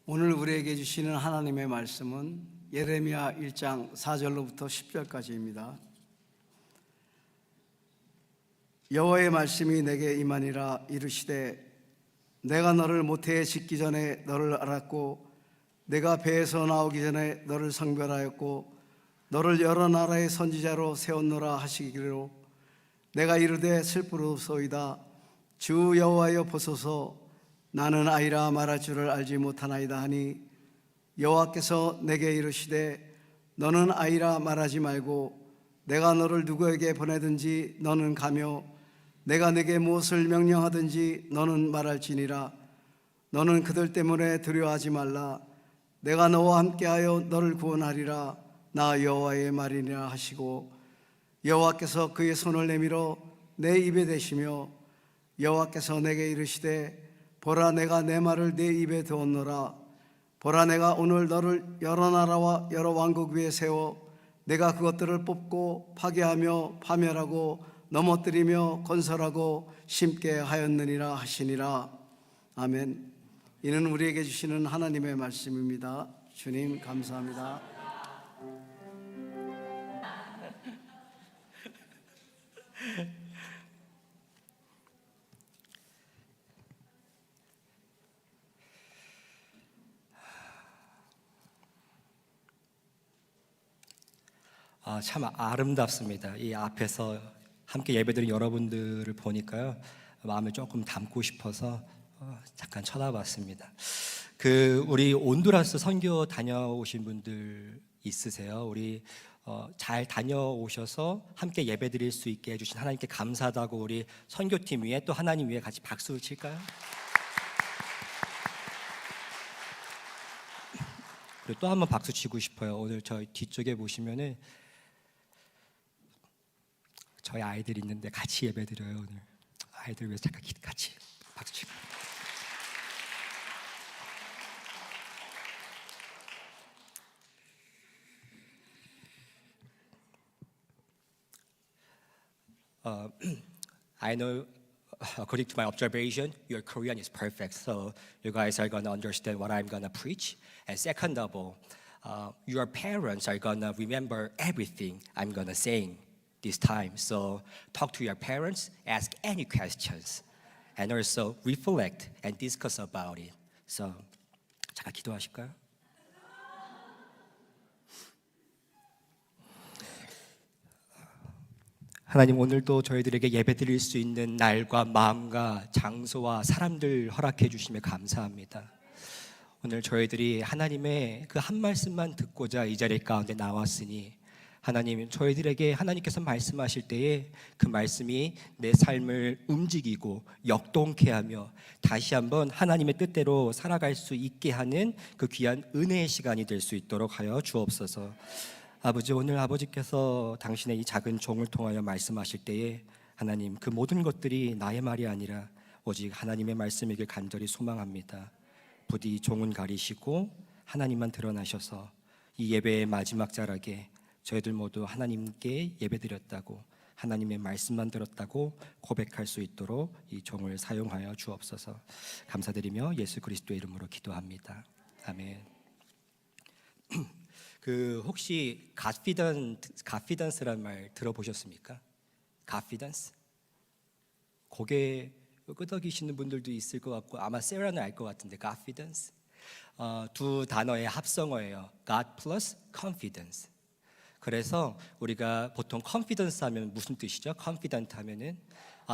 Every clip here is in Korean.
오늘 우리에게 주시는 하나님의 말씀은 예레미야 1장 4절로부터 10절까지입니다. 여호와의 말씀이 내게 임하니라. 이르시되 내가 너를 모태에 짓기 전에 너를 알았고 내가 배에서 나오기 전에 너를 성별하였고 너를 여러 나라의 선지자로 세웠노라 하시기로 내가 이르되 슬프로소이다. 주 여호와여 보소서 나는 아이라 말할 줄을 알지 못하나이다 하니 여호와께서 내게 이르시되 너는 아이라 말하지 말고 내가 너를 누구에게 보내든지 너는 가며 내가 네게 무엇을 명령하든지 너는 말할지니라. 너는 그들 때문에 두려워하지 말라. 내가 너와 함께하여 너를 구원하리라. 나 여호와의 말이니라 하시고 여호와께서 그의 손을 내밀어 내 입에 대시며 여호와께서 내게 이르시되 보라 내가 내 말을 내 입에 두었노라. 보라 내가 오늘 너를 여러 나라와 여러 왕국 위에 세워 내가 그것들을 뽑고 파괴하며 파멸하고 넘어뜨리며 건설하고 심게 하였느니라 하시니라. 아멘. 이는 우리에게 주시는 하나님의 말씀입니다. 주님 감사합니다. 참 아름답습니다. 이 앞에서 함께 예배드린 여러분들을 보니까요, 마음을 조금 담고 싶어서 잠깐 쳐다봤습니다. 우리 온두라스 선교 다녀오신 분들 있으세요? 우리 잘 다녀오셔서 함께 예배드릴 수 있게 해주신 하나님께 감사하다고 우리 선교팀 위에 또 하나님 위에 같이 박수를 칠까요? 그리고 또 한번 박수 치고 싶어요. 오늘 저희 뒤쪽에 보시면은 저희 아이들이 있는데 같이 예배드려요. 오늘 아이들 위해서 잠깐 같이 박수 치고. I know, according to my observation, your Korean is perfect, so you guys are gonna understand what I'm gonna preach. And second of all, your parents are gonna remember everything I'm gonna say this time. So talk to your parents, ask any questions, and also reflect and discuss about it. So 잠깐 기도하실까요? 하나님, 오늘도 저희들에게 예배드릴 수 있는 날과 마음과 장소와 사람들 허락해 주심에 감사합니다. 오늘 저희들이 하나님의 그 한 말씀만 듣고자 이 자리 가운데 나왔으니 하나님, 저희들에게 하나님께서 말씀하실 때에 그 말씀이 내 삶을 움직이고 역동케 하며 다시 한번 하나님의 뜻대로 살아갈 수 있게 하는 그 귀한 은혜의 시간이 될 수 있도록 하여 주옵소서. 아버지, 오늘 아버지께서 당신의 이 작은 종을 통하여 말씀하실 때에 하나님, 그 모든 것들이 나의 말이 아니라 오직 하나님의 말씀이길 간절히 소망합니다. 부디 종은 가리시고 하나님만 드러나셔서 이 예배의 마지막 자락에 저희들 모두 하나님께 예배드렸다고, 하나님의 말씀만 들었다고 고백할 수 있도록 이 종을 사용하여 주옵소서. 감사드리며 예수 그리스도의 이름으로 기도합니다. 아멘. 혹시 가피던스란 말 들어보셨습니까? 가피던스? 고개 끄덕이시는 분들도 있을 것 같고 아마 세라는 알 것 같은데, 가피던스 두 단어의 합성어예요. God plus confidence. 그래서 우리가 보통 confidence 하면 무슨 뜻이죠? confident 하면은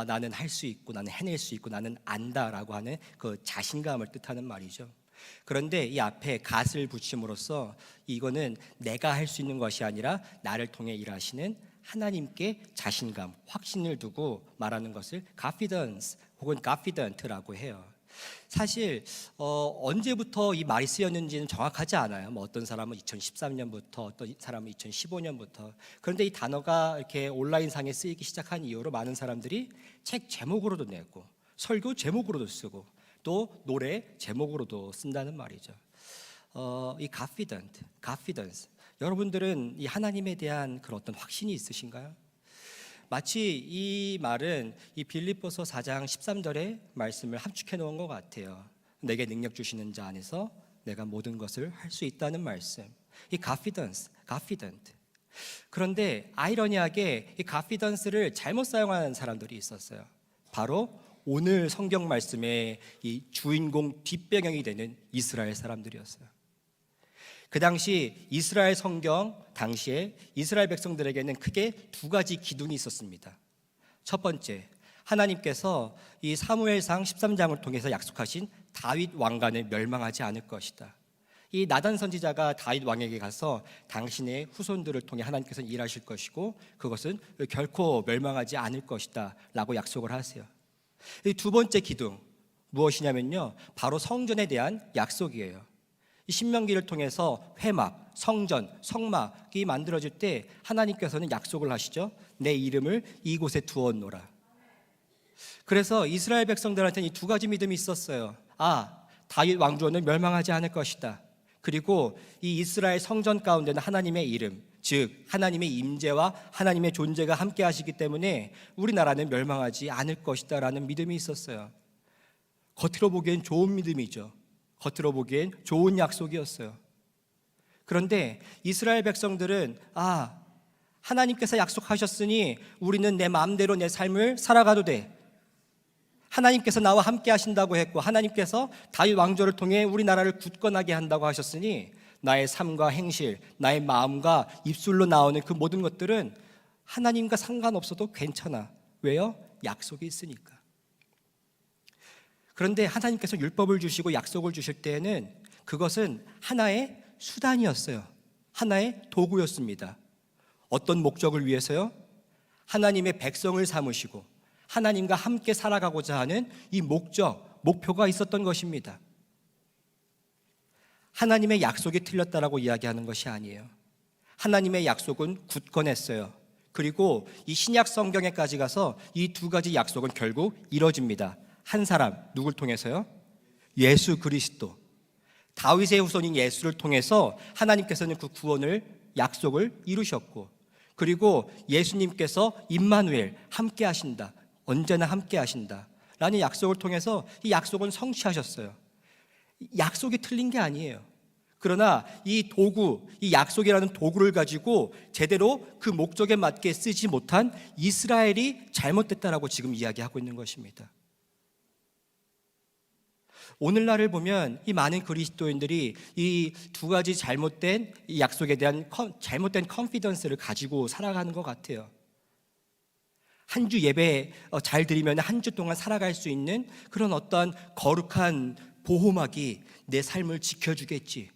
나는 할 수 있고 나는 해낼 수 있고 나는 안다라고 하는 그 자신감을 뜻하는 말이죠. 그런데 이 앞에 gat을 붙임으로써 이거는 내가 할 수 있는 것이 아니라 나를 통해 일하시는 하나님께 자신감, 확신을 두고 말하는 것을 confidence 혹은 confident라고 해요. 사실 언제부터 이 말이 쓰였는지는 정확하지 않아요. 어떤 사람은 2013년부터, 어떤 사람은 2015년부터. 그런데 이 단어가 이렇게 온라인상에 쓰이기 시작한 이후로 많은 사람들이 책 제목으로도 내고 설교 제목으로도 쓰고 또 노래 제목으로도 쓴다는 말이죠. 이 confidence. 여러분들은 이 하나님에 대한 그런 어떤 확신이 있으신가요? 마치 이 말은 이 빌립보서 4장 13절의 말씀을 함축해 놓은 것 같아요. 내게 능력 주시는 자 안에서 내가 모든 것을 할 수 있다는 말씀. 이 confidence, confident. 그런데 아이러니하게 이 confidence를 잘못 사용하는 사람들이 있었어요. 바로 오늘 성경 말씀의 이 주인공 뒷배경이 되는 이스라엘 사람들이었어요. 그 당시 이스라엘 성경 당시에 이스라엘 백성들에게는 크게 두 가지 기둥이 있었습니다. 첫 번째, 하나님께서 이 사무엘상 13장을 통해서 약속하신 다윗 왕관을 멸망하지 않을 것이다. 이 나단 선지자가 다윗 왕에게 가서 당신의 후손들을 통해 하나님께서 일하실 것이고 그것은 결코 멸망하지 않을 것이다 라고 약속을 하세요. 이 두 번째 기둥 무엇이냐면요, 바로 성전에 대한 약속이에요. 이 신명기를 통해서 회막, 성전, 성막이 만들어질 때 하나님께서는 약속을 하시죠. 내 이름을 이곳에 두었노라. 그래서 이스라엘 백성들한테는 이 두 가지 믿음이 있었어요. 다윗 왕조는 멸망하지 않을 것이다. 그리고 이 이스라엘 성전 가운데는 하나님의 이름, 즉 하나님의 임재와 하나님의 존재가 함께 하시기 때문에 우리나라는 멸망하지 않을 것이다 라는 믿음이 있었어요. 겉으로 보기엔 좋은 믿음이죠. 겉으로 보기엔 좋은 약속이었어요. 그런데 이스라엘 백성들은 하나님께서 약속하셨으니 우리는 내 마음대로 내 삶을 살아가도 돼. 하나님께서 나와 함께 하신다고 했고 하나님께서 다윗 왕조를 통해 우리나라를 굳건하게 한다고 하셨으니 나의 삶과 행실, 나의 마음과 입술로 나오는 그 모든 것들은 하나님과 상관없어도 괜찮아. 왜요? 약속이 있으니까. 그런데 하나님께서 율법을 주시고 약속을 주실 때에는 그것은 하나의 수단이었어요. 하나의 도구였습니다. 어떤 목적을 위해서요? 하나님의 백성을 삼으시고 하나님과 함께 살아가고자 하는 이 목표가 있었던 것입니다. 하나님의 약속이 틀렸다라고 이야기하는 것이 아니에요. 하나님의 약속은 굳건했어요. 그리고 이 신약 성경에까지 가서 이 두 가지 약속은 결국 이뤄집니다. 한 사람, 누굴 통해서요? 예수 그리스도. 다윗의 후손인 예수를 통해서 하나님께서는 그 구원을 약속을 이루셨고, 그리고 예수님께서 임마누엘 함께 하신다, 언제나 함께 하신다 라는 약속을 통해서 이 약속은 성취하셨어요. 약속이 틀린 게 아니에요. 그러나 이 도구, 이 약속이라는 도구를 가지고 제대로 그 목적에 맞게 쓰지 못한 이스라엘이 잘못됐다라고 지금 이야기하고 있는 것입니다. 오늘날을 보면 이 많은 그리스도인들이 이 두 가지 잘못된 이 약속에 대한 잘못된 컨피던스를 가지고 살아가는 것 같아요. 한 주 예배 잘 드리면 한 주 동안 살아갈 수 있는 그런 어떠한 거룩한 보호막이 내 삶을 지켜주겠지.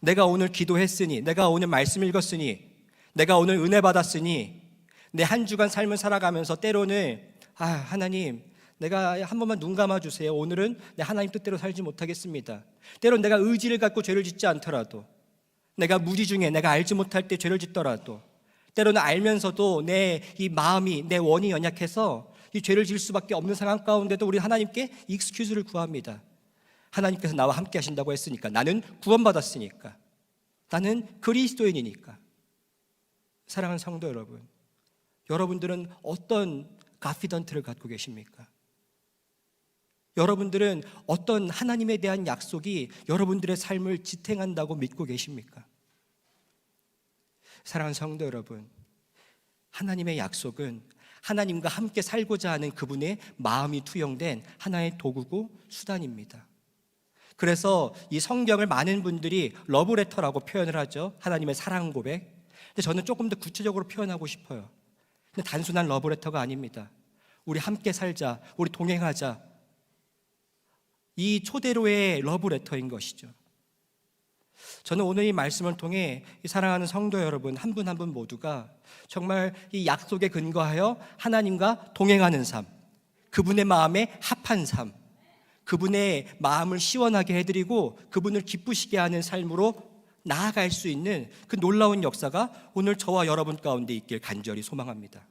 내가 오늘 기도했으니, 내가 오늘 말씀 읽었으니, 내가 오늘 은혜 받았으니 내 한 주간 삶을 살아가면서 때로는 하나님 내가 한 번만 눈 감아주세요. 오늘은 내 하나님 뜻대로 살지 못하겠습니다. 때로는 내가 의지를 갖고 죄를 짓지 않더라도, 내가 무지 중에 내가 알지 못할 때 죄를 짓더라도, 때로는 알면서도 내 이 마음이, 내 원이 연약해서 이 죄를 지을 수밖에 없는 상황 가운데도 우리 하나님께 익스큐즈를 구합니다. 하나님께서 나와 함께 하신다고 했으니까, 나는 구원받았으니까, 나는 그리스도인이니까. 사랑하는 성도 여러분, 여러분들은 어떤 가피던트를 갖고 계십니까? 여러분들은 어떤 하나님에 대한 약속이 여러분들의 삶을 지탱한다고 믿고 계십니까? 사랑하는 성도 여러분, 하나님의 약속은 하나님과 함께 살고자 하는 그분의 마음이 투영된 하나의 도구고 수단입니다. 그래서 이 성경을 많은 분들이 러브레터라고 표현을 하죠. 하나님의 사랑 고백. 근데 저는 조금 더 구체적으로 표현하고 싶어요. 근데 단순한 러브레터가 아닙니다. 우리 함께 살자, 우리 동행하자, 이 초대로의 러브레터인 것이죠. 저는 오늘 이 말씀을 통해 이 사랑하는 성도 여러분 한 분 한 분 모두가 정말 이 약속에 근거하여 하나님과 동행하는 삶, 그분의 마음에 합한 삶, 그분의 마음을 시원하게 해드리고 그분을 기쁘시게 하는 삶으로 나아갈 수 있는 그 놀라운 역사가 오늘 저와 여러분 가운데 있길 간절히 소망합니다.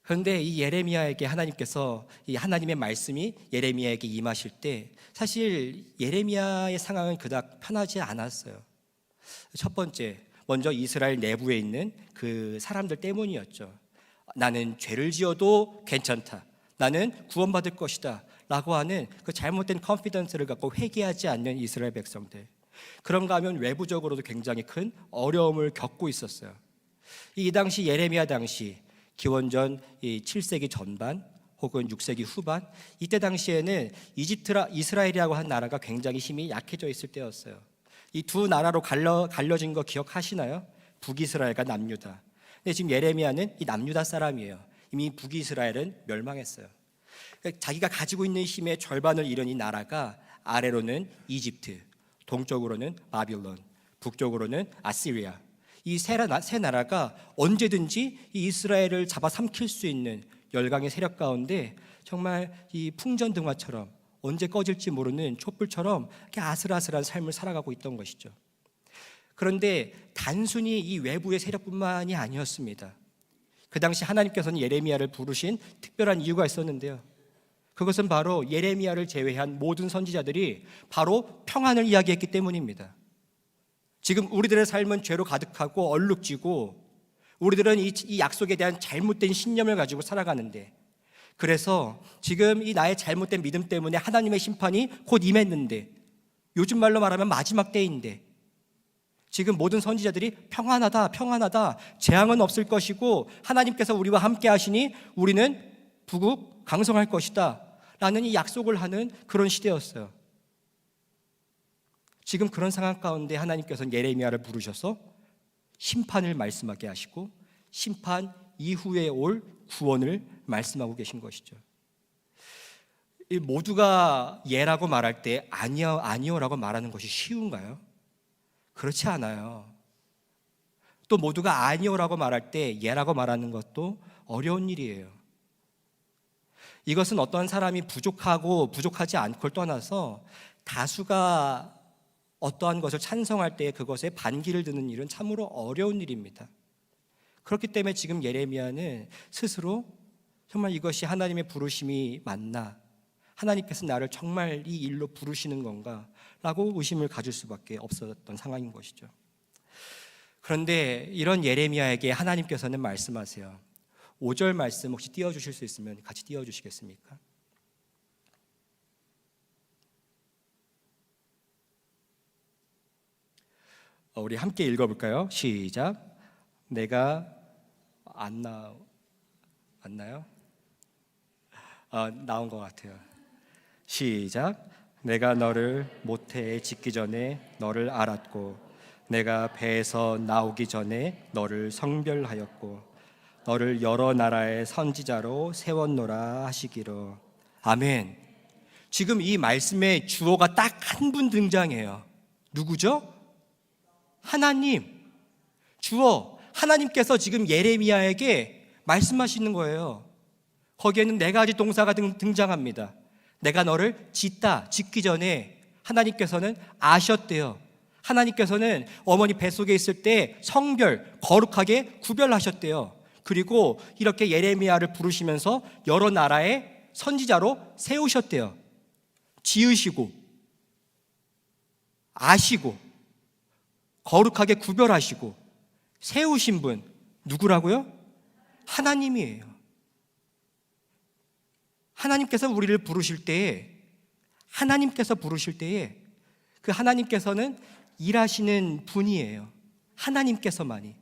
그런데 이 예레미야에게 하나님께서, 이 하나님의 말씀이 예레미야에게 임하실 때 사실 예레미야의 상황은 그닥 편하지 않았어요. 첫 번째, 먼저 이스라엘 내부에 있는 그 사람들 때문이었죠. 나는 죄를 지어도 괜찮다, 나는 구원받을 것이다 라고 하는 그 잘못된 컨피던스를 갖고 회개하지 않는 이스라엘 백성들, 그런가 하면 외부적으로도 굉장히 큰 어려움을 겪고 있었어요. 이 당시 예레미야 당시 기원전 7세기 전반 혹은 6세기 후반, 이때 당시에는 이스라엘이라고 한 나라가 굉장히 힘이 약해져 있을 때였어요. 이 두 나라로 갈려진 거 기억하시나요? 북이스라엘과 남유다. 근데 지금 예레미야는 이 남유다 사람이에요. 이미 북이스라엘은 멸망했어요. 그러니까 자기가 가지고 있는 힘의 절반을 잃은 이 나라가 아래로는 이집트, 동쪽으로는 바빌론, 북쪽으로는 아시리아, 이 세 나라가 언제든지 이 이스라엘을 잡아삼킬 수 있는 열강의 세력 가운데 정말 이 풍전등화처럼 언제 꺼질지 모르는 촛불처럼 이렇게 아슬아슬한 삶을 살아가고 있던 것이죠. 그런데 단순히 이 외부의 세력뿐만이 아니었습니다. 그 당시 하나님께서는 예레미야를 부르신 특별한 이유가 있었는데요. 그것은 바로 예레미야를 제외한 모든 선지자들이 바로 평안을 이야기했기 때문입니다. 지금 우리들의 삶은 죄로 가득하고 얼룩지고 우리들은 이 약속에 대한 잘못된 신념을 가지고 살아가는데, 그래서 지금 이 나의 잘못된 믿음 때문에 하나님의 심판이 곧 임했는데, 요즘 말로 말하면 마지막 때인데 지금 모든 선지자들이 평안하다, 평안하다, 재앙은 없을 것이고 하나님께서 우리와 함께 하시니 우리는 부국 강성할 것이다 라는 이 약속을 하는 그런 시대였어요. 지금 그런 상황 가운데 하나님께서는 예레미야를 부르셔서 심판을 말씀하게 하시고 심판 이후에 올 구원을 말씀하고 계신 것이죠. 이 모두가 예라고 말할 때 아니요라고 말하는 것이 쉬운가요? 그렇지 않아요. 또 모두가 아니요라고 말할 때 예라고 말하는 것도 어려운 일이에요. 이것은 어떤 사람이 부족하고 부족하지 않고를 떠나서 다수가 어떠한 것을 찬성할 때 그것에 반기를 드는 일은 참으로 어려운 일입니다. 그렇기 때문에 지금 예레미야는 스스로 정말 이것이 하나님의 부르심이 맞나? 하나님께서 나를 정말 이 일로 부르시는 건가? 라고 의심을 가질 수밖에 없었던 상황인 것이죠. 그런데 이런 예레미야에게 하나님께서는 말씀하세요. 5절 말씀 혹시 띄워주실 수 있으면 같이 띄워주시겠습니까? 우리 함께 읽어볼까요? 시작. 내가 맞나요? 나온 것 같아요. 시작. 내가 너를 모태에 짓기 전에 너를 알았고 내가 배에서 나오기 전에 너를 성별하였고 너를 여러 나라의 선지자로 세웠노라 하시기로. 아멘. 지금 이 말씀에 주어가 딱 한 분 등장해요. 누구죠? 하나님. 주어 하나님께서 지금 예레미야에게 말씀하시는 거예요. 거기에는 네 가지 동사가 등장합니다. 내가 너를 짓기 전에 하나님께서는 아셨대요. 하나님께서는 어머니 뱃속에 있을 때 성별, 거룩하게 구별하셨대요. 그리고 이렇게 예레미야를 부르시면서 여러 나라의 선지자로 세우셨대요. 지으시고 아시고 거룩하게 구별하시고 세우신 분 누구라고요? 하나님이에요. 하나님께서 우리를 부르실 때에 그 하나님께서는 일하시는 분이에요. 하나님께서만이.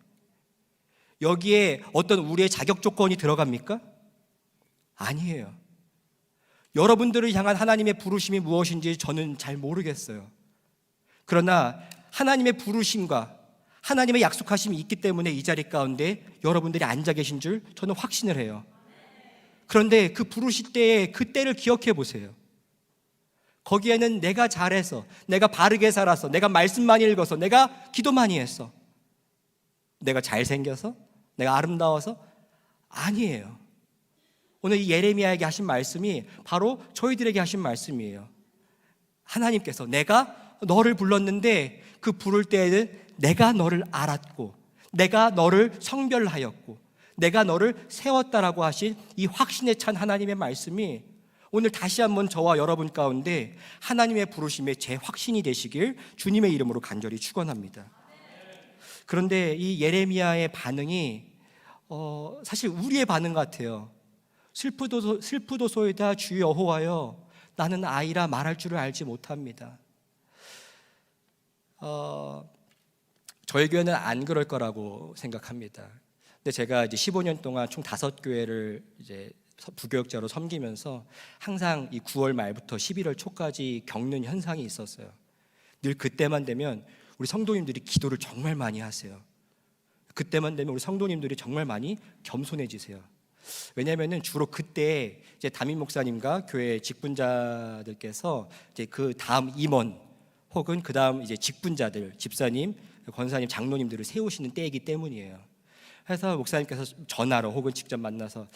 여기에 어떤 우리의 자격 조건이 들어갑니까? 아니에요. 여러분들을 향한 하나님의 부르심이 무엇인지 저는 잘 모르겠어요. 그러나 하나님의 부르심과 하나님의 약속하심이 있기 때문에 이 자리 가운데 여러분들이 앉아 계신 줄 저는 확신을 해요. 그런데 그 부르실 때의 그 때를 기억해 보세요. 거기에는 내가 잘해서, 내가 바르게 살아서, 내가 말씀 많이 읽어서, 내가 기도 많이 했어, 내가 잘생겨서, 내가 아름다워서 아니에요. 오늘 이 예레미야에게 하신 말씀이 바로 저희들에게 하신 말씀이에요. 하나님께서 내가 너를 불렀는데 그 부를 때에는 내가 너를 알았고 내가 너를 성별하였고 내가 너를 세웠다라고 하신 이 확신에 찬 하나님의 말씀이 오늘 다시 한번 저와 여러분 가운데 하나님의 부르심에 제 확신이 되시길 주님의 이름으로 간절히 축원합니다. 그런데 이 예레미야의 반응이 사실 우리의 반응 같아요. 슬프도소이다 주 여호와여, 나는 아이라 말할 줄을 알지 못합니다. 저희 교회는 안 그럴 거라고 생각합니다. 근데 제가 이제 15년 동안 총 5교회를 이제 부교역자로 섬기면서 항상 이 9월 말부터 11월 초까지 겪는 현상이 있었어요. 늘 그때만 되면 우리 성도님들이 기도를 정말 많이 하세요. 그때만 되면 우리 성도님들이 정말 많이 겸손해지세요. 왜냐하면은 주로 그때 이제 담임 목사님과 교회 직분자들께서 이제 그 다음 임원 혹은 그 다음 이제 직분자들, 집사님, 권사님, 장로님들을 세우시는 때이기 때문이에요. 그래서 목사님께서 전화로 혹은 직접 만나서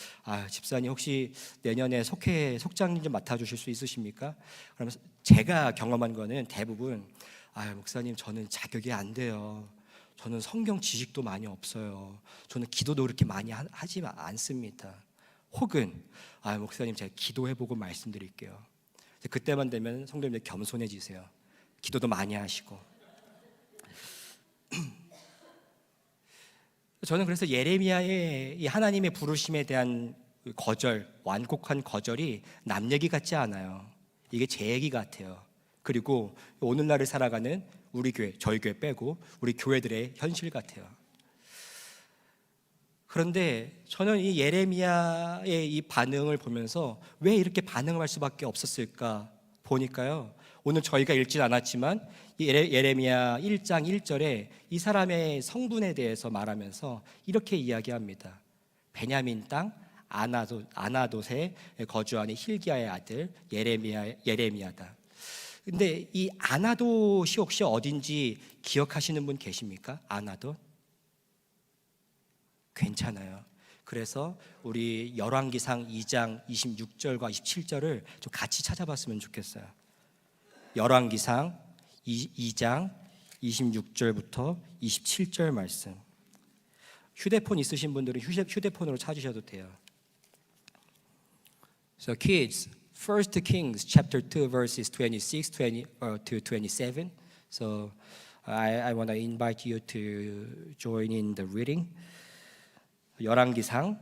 집사님 혹시 내년에 속장님 좀 맡아주실 수 있으십니까? 그러면서 제가 경험한 거는 대부분 목사님 저는 자격이 안 돼요. 저는 성경 지식도 많이 없어요. 저는 기도도 그렇게 많이 하지 않습니다. 혹은 목사님 제가 기도해보고 말씀드릴게요. 그때만 되면 성도님들 겸손해지세요. 기도도 많이 하시고. 저는 그래서 예레미야의 이 하나님의 부르심에 대한 거절, 완곡한 거절이 남 얘기 같지 않아요. 이게 제 얘기 같아요. 그리고 오늘날을 살아가는 우리 교회, 저희 교회 빼고 우리 교회들의 현실 같아요. 그런데 저는 이 예레미야의 이 반응을 보면서 왜 이렇게 반응을 할 수밖에 없었을까 보니까요, 오늘 저희가 읽진 않았지만 예레미야 1장 1절에 이 사람의 성분에 대해서 말하면서 이렇게 이야기합니다. 베냐민 땅 아나돗에 거주하는 힐기야의 아들 예레미야다. 근데 이 아나돗이 혹시 어딘지 기억하시는 분 계십니까? 아나돗? 괜찮아요. 그래서 우리 열왕기상 2장 26절과 27절을 좀 같이 찾아봤으면 좋겠어요. 열왕기상 2장 26절부터 27절 말씀. 휴대폰 있으신 분들은 휴대폰으로 찾으셔도 돼요. So kids, 1 Kings chapter 2 verses 26 to 27. So I want to invite you to join in the reading. 열왕기상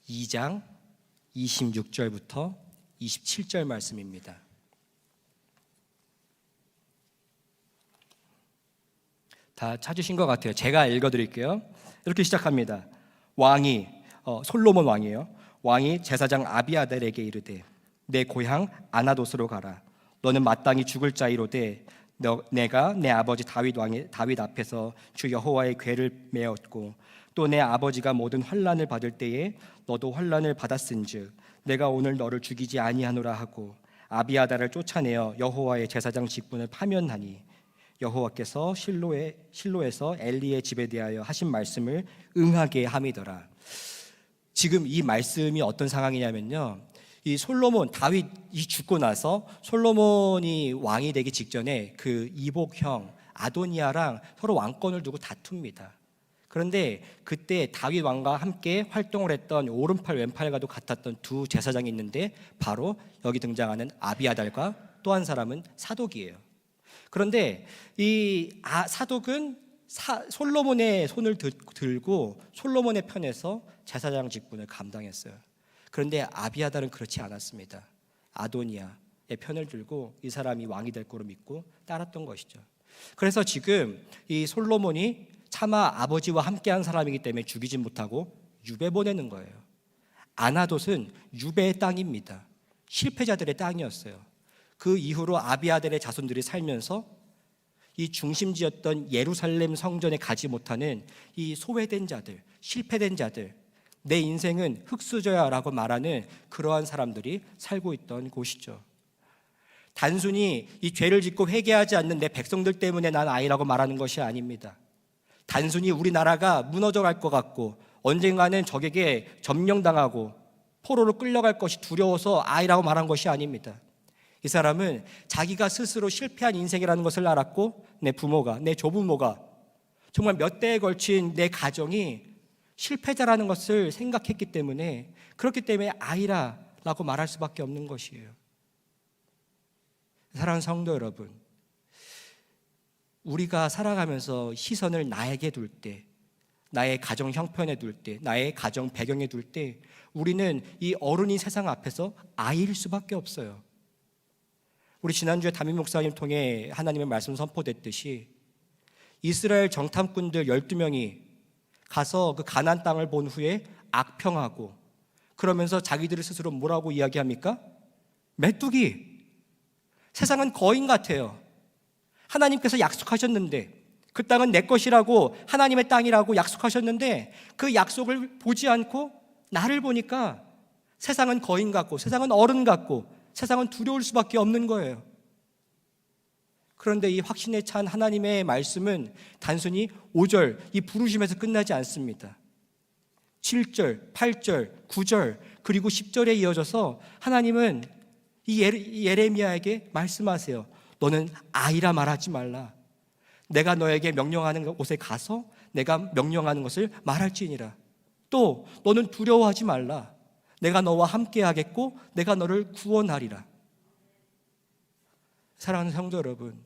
2장 26절부터 27절 말씀입니다. 다 찾으신 것 같아요. 제가 읽어드릴게요. 이렇게 시작합니다. 왕이 솔로몬 왕이에요. 왕이 제사장 아비아달에게 이르되 내 고향 아나돗으로 가라. 너는 마땅히 죽을 자이로되 내가 내 아버지 다윗 앞에서 주 여호와의 궤를 메었고 또 내 아버지가 모든 환난을 받을 때에 너도 환난을 받았은즉 내가 오늘 너를 죽이지 아니하노라 하고 아비아달을 쫓아내어 여호와의 제사장 직분을 파면하니 여호와께서 실로에서 엘리의 집에 대하여 하신 말씀을 응하게 함이더라. 지금 이 말씀이 어떤 상황이냐면요, 이 솔로몬, 다윗이 죽고 나서 솔로몬이 왕이 되기 직전에 그 이복형 아도니아랑 서로 왕권을 두고 다툽니다. 그런데 그때 다윗 왕과 함께 활동을 했던 오른팔 왼팔과도 같았던 두 제사장이 있는데 바로 여기 등장하는 아비아달과 또 한 사람은 사독이에요. 그런데 이 사독은 솔로몬의 손을 들고 솔로몬의 편에서 제사장 직분을 감당했어요. 그런데 아비아달은 그렇지 않았습니다. 아도니아의 편을 들고 이 사람이 왕이 될 거로 믿고 따랐던 것이죠. 그래서 지금 이 솔로몬이 차마 아버지와 함께한 사람이기 때문에 죽이지 못하고 유배 보내는 거예요. 아나돗은 유배의 땅입니다. 실패자들의 땅이었어요. 그 이후로 아비아달의 자손들이 살면서 이 중심지였던 예루살렘 성전에 가지 못하는 이 소외된 자들, 실패된 자들, 내 인생은 흙수저야라고 말하는 그러한 사람들이 살고 있던 곳이죠. 단순히 이 죄를 짓고 회개하지 않는 내 백성들 때문에 난 아이라고 말하는 것이 아닙니다. 단순히 우리나라가 무너져 갈 것 같고 언젠가는 적에게 점령당하고 포로로 끌려갈 것이 두려워서 아이라고 말한 것이 아닙니다. 이 사람은 자기가 스스로 실패한 인생이라는 것을 알았고 내 부모가, 내 조부모가 정말 몇 대에 걸친 내 가정이 실패자라는 것을 생각했기 때문에, 그렇기 때문에 아이라고 말할 수밖에 없는 것이에요. 사랑하는 성도 여러분, 우리가 살아가면서 시선을 나에게 둘 때, 나의 가정 형편에 둘 때, 나의 가정 배경에 둘 때 우리는 이 어른이 세상 앞에서 아이일 수밖에 없어요. 우리 지난주에 담임 목사님 통해 하나님의 말씀 선포됐듯이 이스라엘 정탐꾼들 12명이 가서 그 가나안 땅을 본 후에 악평하고 그러면서 자기들을 스스로 뭐라고 이야기합니까? 메뚜기. 세상은 거인 같아요. 하나님께서 약속하셨는데 그 땅은 내 것이라고, 하나님의 땅이라고 약속하셨는데 그 약속을 보지 않고 나를 보니까 세상은 거인 같고 세상은 어른 같고 세상은 두려울 수밖에 없는 거예요. 그런데 이 확신에 찬 하나님의 말씀은 단순히 5절 이 부르심에서 끝나지 않습니다. 7절, 8절, 9절 그리고 10절에 이어져서 하나님은 이 예레미야에게 말씀하세요. 너는 아이라 말하지 말라. 내가 너에게 명령하는 곳에 가서 내가 명령하는 것을 말할지니라. 또 너는 두려워하지 말라. 내가 너와 함께 하겠고 내가 너를 구원하리라. 사랑하는 성도 여러분,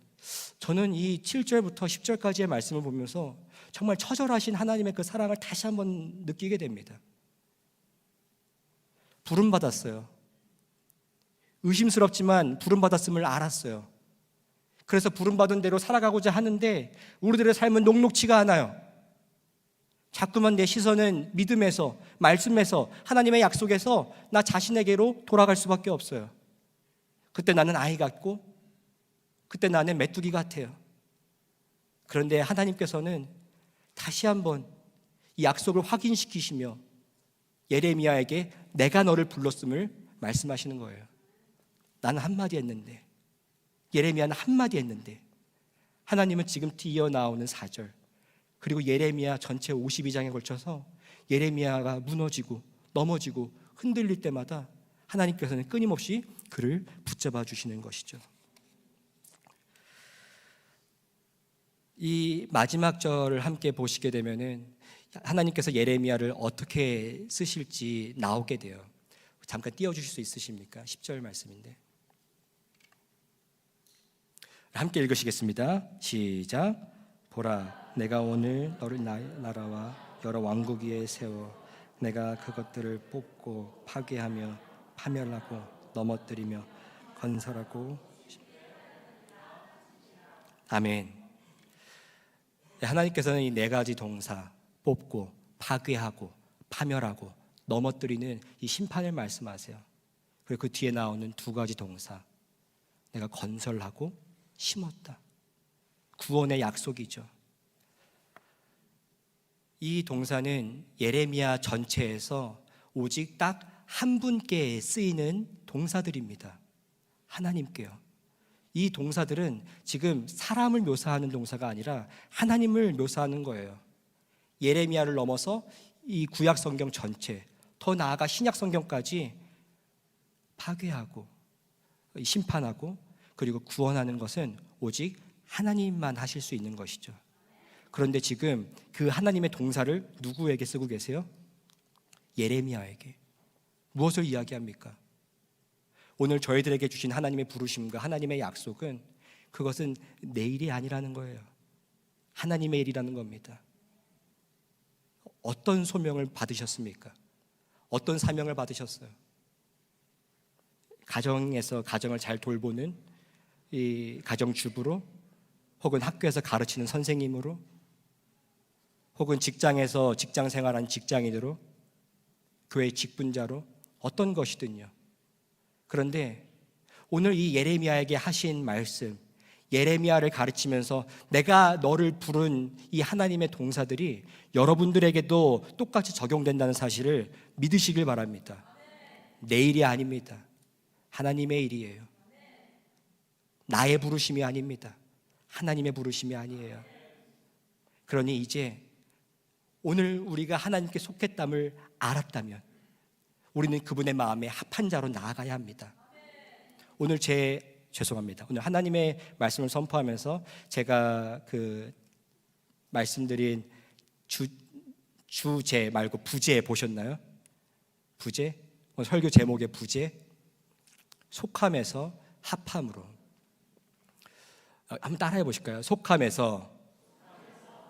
저는 이 7절부터 10절까지의 말씀을 보면서 정말 처절하신 하나님의 그 사랑을 다시 한번 느끼게 됩니다. 부름받았어요. 의심스럽지만 부름받았음을 알았어요. 그래서 부름받은 대로 살아가고자 하는데 우리들의 삶은 녹록지가 않아요. 자꾸만 내 시선은 믿음에서, 말씀에서, 하나님의 약속에서 나 자신에게로 돌아갈 수밖에 없어요. 그때 나는 아이 같고 그때 나는 메뚜기 같아요. 그런데 하나님께서는 다시 한번 이 약속을 확인시키시며 예레미야에게 내가 너를 불렀음을 말씀하시는 거예요. 나는 한마디 했는데, 예레미야는 한마디 했는데, 하나님은 지금 이어나오는 4절 그리고 예레미야 전체 52장에 걸쳐서 예레미야가 무너지고 넘어지고 흔들릴 때마다 하나님께서는 끊임없이 그를 붙잡아 주시는 것이죠. 이 마지막 절을 함께 보시게 되면은 하나님께서 예레미야를 어떻게 쓰실지 나오게 돼요. 잠깐 띄워주실 수 있으십니까? 10절 말씀인데 함께 읽으시겠습니다. 시작. 보라, 내가 오늘 너를 나라와 여러 왕국 위에 세워 내가 그것들을 뽑고 파괴하며 파멸하고 넘어뜨리며 건설하고. 아멘. 하나님께서는 이 네 가지 동사, 뽑고 파괴하고 파멸하고 넘어뜨리는 이 심판을 말씀하세요. 그리고 그 뒤에 나오는 두 가지 동사, 내가 건설하고 심었다. 구원의 약속이죠. 이 동사는 예레미야 전체에서 오직 딱 한 분께 쓰이는 동사들입니다. 하나님께요. 이 동사들은 지금 사람을 묘사하는 동사가 아니라 하나님을 묘사하는 거예요. 예레미야를 넘어서 이 구약 성경 전체, 더 나아가 신약 성경까지 파괴하고 심판하고 그리고 구원하는 것은 오직 하나님만 하실 수 있는 것이죠. 그런데 지금 그 하나님의 동사를 누구에게 쓰고 계세요? 예레미야에게. 무엇을 이야기합니까? 오늘 저희들에게 주신 하나님의 부르심과 하나님의 약속은 그것은 내 일이 아니라는 거예요. 하나님의 일이라는 겁니다. 어떤 소명을 받으셨습니까? 어떤 사명을 받으셨어요? 가정에서 가정을 잘 돌보는 이 가정주부로, 혹은 학교에서 가르치는 선생님으로, 혹은 직장에서 직장 생활하는 직장인으로, 교회 직분자로, 어떤 것이든요. 그런데 오늘 이 예레미야에게 하신 말씀, 예레미야를 가르치면서 내가 너를 부른 이 하나님의 동사들이 여러분들에게도 똑같이 적용된다는 사실을 믿으시길 바랍니다. 내 일이 아닙니다. 하나님의 일이에요. 나의 부르심이 아닙니다. 하나님의 부르심이 아니에요. 그러니 이제 오늘 우리가 하나님께 속했담을 알았다면 우리는 그분의 마음에 합한 자로 나아가야 합니다. 오늘 죄송합니다. 오늘 하나님의 말씀을 선포하면서 제가 말씀드린 주제 말고 부제 보셨나요? 부제? 오늘 설교 제목의 부제? 속함에서 합함으로. 한번 따라해 보실까요? 속함에서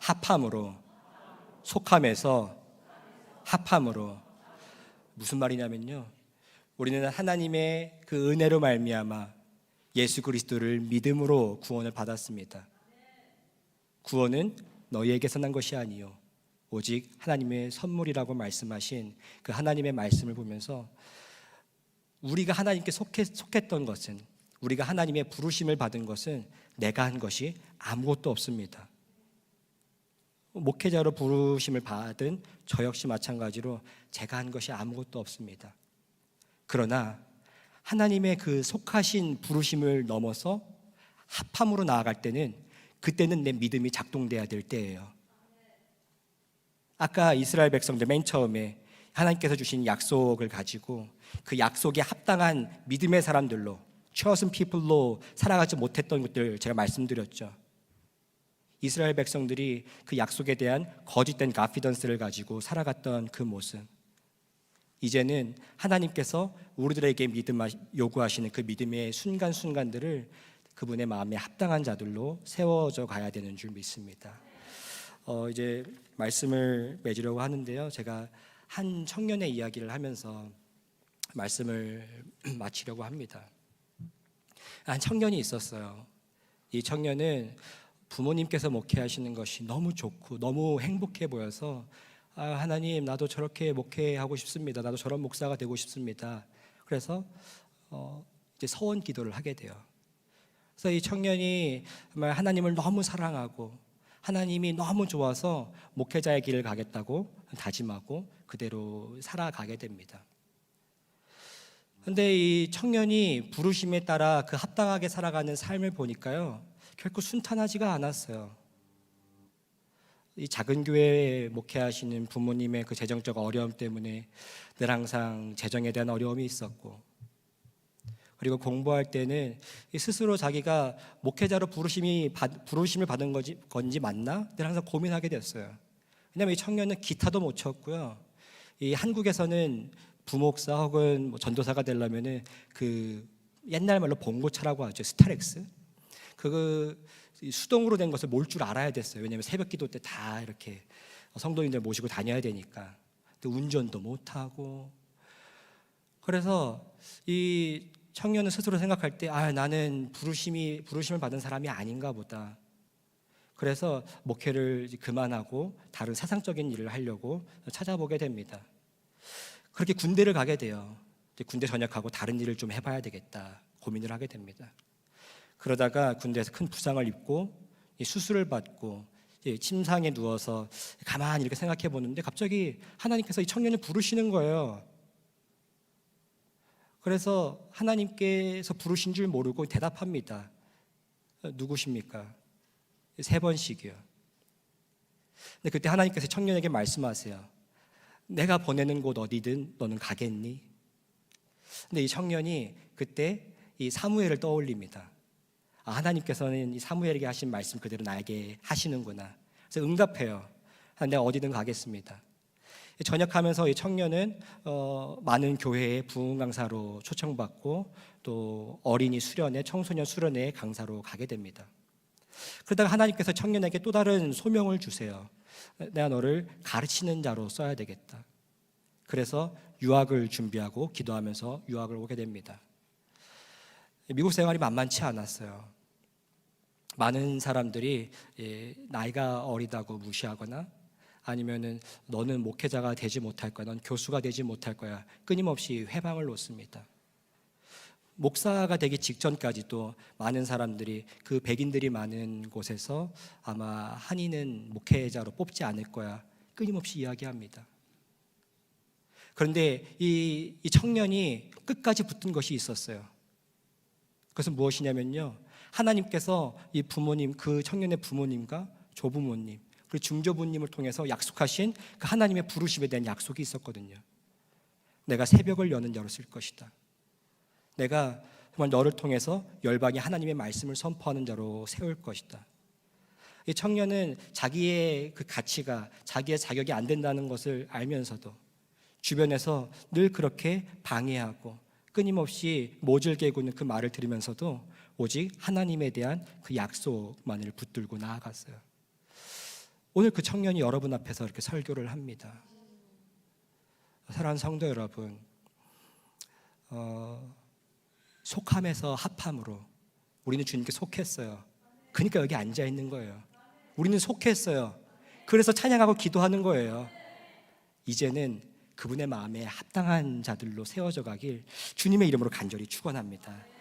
합함으로. 속함에서 합함으로. 무슨 말이냐면요, 우리는 하나님의 그 은혜로 말미암아 예수 그리스도를 믿음으로 구원을 받았습니다. 구원은 너희에게서 난 것이 아니요 오직 하나님의 선물이라고 말씀하신 그 하나님의 말씀을 보면서 우리가 하나님께 속했던 것은, 우리가 하나님의 부르심을 받은 것은 내가 한 것이 아무것도 없습니다. 목회자로 부르심을 받은 저 역시 마찬가지로 제가 한 것이 아무것도 없습니다. 그러나 하나님의 그 속하신 부르심을 넘어서 합함으로 나아갈 때는, 그때는 내 믿음이 작동돼야 될 때예요. 아까 이스라엘 백성들 맨 처음에 하나님께서 주신 약속을 가지고 그 약속에 합당한 믿음의 사람들로, chosen people로 살아가지 못했던 것들 제가 말씀드렸죠. 이스라엘 백성들이 그 약속에 대한 거짓된 가피던스를 가지고 살아갔던 그 모습, 이제는 하나님께서 우리들에게 믿음 요구하시는 그 믿음의 순간순간들을 그분의 마음에 합당한 자들로 세워져 가야 되는 줄 믿습니다. 이제 말씀을 맺으려고 하는데요, 제가 한 청년의 이야기를 하면서 말씀을 마치려고 합니다. 한 청년이 있었어요. 이 청년은 부모님께서 목회하시는 것이 너무 좋고 너무 행복해 보여서 하나님, 나도 저렇게 목회하고 싶습니다. 나도 저런 목사가 되고 싶습니다. 그래서 이제 서원 기도를 하게 돼요. 그래서 이 청년이 정말 하나님을 너무 사랑하고 하나님이 너무 좋아서 목회자의 길을 가겠다고 다짐하고 그대로 살아가게 됩니다. 그런데 이 청년이 부르심에 따라 그 합당하게 살아가는 삶을 보니까요, 결코 순탄하지가 않았어요. 이 작은 교회에 목회하시는 부모님의 그 재정적 어려움 때문에 늘 항상 재정에 대한 어려움이 있었고, 그리고 공부할 때는 스스로 자기가 목회자로 부르심을 받은 건지 맞나? 늘 항상 고민하게 됐어요. 왜냐하면 이 청년은 기타도 못 쳤고요. 이 한국에서는 부목사 혹은 전도사가 되려면은 그 옛날 말로 봉고차라고 하죠. 스타렉스. 그 수동으로 된 것을 몰 줄 알아야 됐어요. 왜냐하면 새벽 기도 때 다 이렇게 성도님들 모시고 다녀야 되니까. 근데 운전도 못하고. 그래서 이 청년은 스스로 생각할 때 나는 부르심을 받은 사람이 아닌가 보다. 그래서 목회를 그만하고 다른 사상적인 일을 하려고 찾아보게 됩니다. 그렇게 군대를 가게 돼요. 군대 전역하고 다른 일을 좀 해봐야 되겠다 고민을 하게 됩니다. 그러다가 군대에서 큰 부상을 입고 수술을 받고 침상에 누워서 가만히 이렇게 생각해 보는데 갑자기 하나님께서 이 청년을 부르시는 거예요. 그래서 하나님께서 부르신 줄 모르고 대답합니다. 누구십니까? 3번씩이요. 근데 그때 하나님께서 청년에게 말씀하세요. 내가 보내는 곳 어디든 너는 가겠니? 근데 이 청년이 그때 이 사무엘을 떠올립니다. 하나님께서는 이 사무엘에게 하신 말씀 그대로 나에게 하시는구나. 그래서 응답해요. 내가 어디든 가겠습니다. 전역하면서 이 청년은 많은 교회의 부흥 강사로 초청받고 또 어린이 수련회, 청소년 수련회 강사로 가게 됩니다. 그러다가 하나님께서 청년에게 또 다른 소명을 주세요. 내가 너를 가르치는 자로 써야 되겠다. 그래서 유학을 준비하고 기도하면서 유학을 오게 됩니다. 미국 생활이 만만치 않았어요. 많은 사람들이 나이가 어리다고 무시하거나 아니면은 너는 목회자가 되지 못할 거야, 넌 교수가 되지 못할 거야, 끊임없이 회방을 놓습니다. 목사가 되기 직전까지도 많은 사람들이 그 백인들이 많은 곳에서 아마 한인은 목회자로 뽑지 않을 거야 끊임없이 이야기합니다. 그런데 이 청년이 끝까지 붙은 것이 있었어요. 그것은 무엇이냐면요, 하나님께서 이 부모님, 그 청년의 부모님과 조부모님 그리고 중조부님을 통해서 약속하신 그 하나님의 부르심에 대한 약속이 있었거든요. 내가 새벽을 여는 자로 쓸 것이다. 내가 정말 너를 통해서 열방이 하나님의 말씀을 선포하는 자로 세울 것이다. 이 청년은 자기의 그 가치가, 자기의 자격이 안 된다는 것을 알면서도 주변에서 늘 그렇게 방해하고 끊임없이 모질 깨고 있는 그 말을 들으면서도 오직 하나님에 대한 그 약속만을 붙들고 나아갔어요. 오늘 그 청년이 여러분 앞에서 이렇게 설교를 합니다. 사랑하는 성도 여러분, 속함에서 합함으로 우리는 주님께 속했어요. 그러니까 여기 앉아 있는 거예요. 우리는 속했어요. 그래서 찬양하고 기도하는 거예요. 이제는 그분의 마음에 합당한 자들로 세워져 가길 주님의 이름으로 간절히 축원합니다.